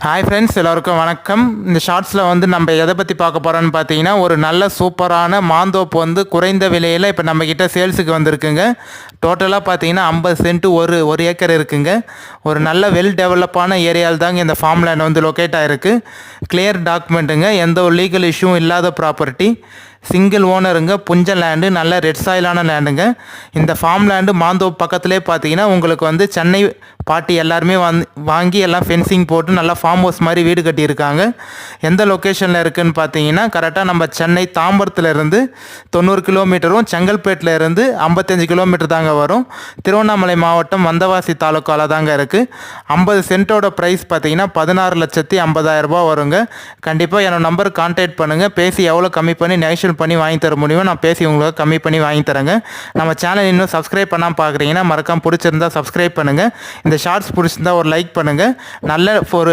Hi friends, எல்லோருக்கும் வணக்கம். இந்த ஷார்ட்ஸில் வந்து நம்ம எதை பற்றி பார்க்க போகிறோன்னு பார்த்தீங்கன்னா, ஒரு நல்ல சூப்பரான மாந்தோப்பு வந்து குறைந்த விலையில் இப்போ நம்மக்கிட்ட சேல்ஸுக்கு வந்திருக்குங்க. டோட்டலாக பார்த்தீங்கன்னா 50 சென்ட் ஒரு ஏக்கர் இருக்குங்க. ஒரு நல்ல வெல் டெவலப்பான ஏரியாவில் தாங்க இந்த ஃபார்ம் லேண்ட் வந்து லொக்கேட் ஆகிருக்கு. கிளியர் டாக்குமெண்ட்டுங்க, எந்த ஒரு லீகல் இஷ்யூவும் இல்லாத ப்ராப்பர்ட்டி, சிங்கிள் ஓனருங்க, புஞ்ச லேண்டு, நல்ல ரெட் சாயிலான லேண்டுங்க. இந்த ஃபார்ம் லேண்டு மாந்தோப்பு பக்கத்துலேயே பார்த்தீங்கன்னா உங்களுக்கு வந்து சென்னை பாட்டி எல்லாருமே வாங்கி எல்லாம் ஃபென்சிங் போட்டு நல்லா ஃபார்ம் ஹவுஸ் மாதிரி வீடு கட்டியிருக்காங்க. எந்த லொக்கேஷனில் இருக்குதுன்னு பார்த்தீங்கன்னா, கரெக்டாக நம்ம சென்னை தாம்பரத்துலேருந்து 90 கிலோமீட்டரும், செங்கல்பேட்டில் இருந்து 55 கிலோமீட்டர் தாங்க வரும். திருவண்ணாமலை மாவட்டம் வந்தவாசி தாலுக்காவில் தாங்க இருக்குது. 50 சென்ட்டோட ப்ரைஸ் பார்த்தீங்கன்னா 16,50,000 ரூபா வருங்க. கண்டிப்பாக என்னோட நம்பருக்கு கான்டாக்ட் பண்ணுங்கள். பேசி எவ்வளோ கம்மி பண்ணி நெகோஷியேட் பண்ணி வாங்கி தர முடியுமோ நான் பேசி உங்களுக்கு கம்மி பண்ணி வாங்கி தரேங்க. நம்ம சேனல் இன்னும் சப்ஸ்கிரைப் பண்ணாமல் பார்க்குறீங்கன்னா மறக்காம பிடிச்சிருந்தா சப்ஸ்கிரைப் பண்ணுங்கள். இந்த ஷார்ட்ஸ் பிடிச்சிருந்தா ஒரு லைக் பண்ணுங்கள். நல்ல ஒரு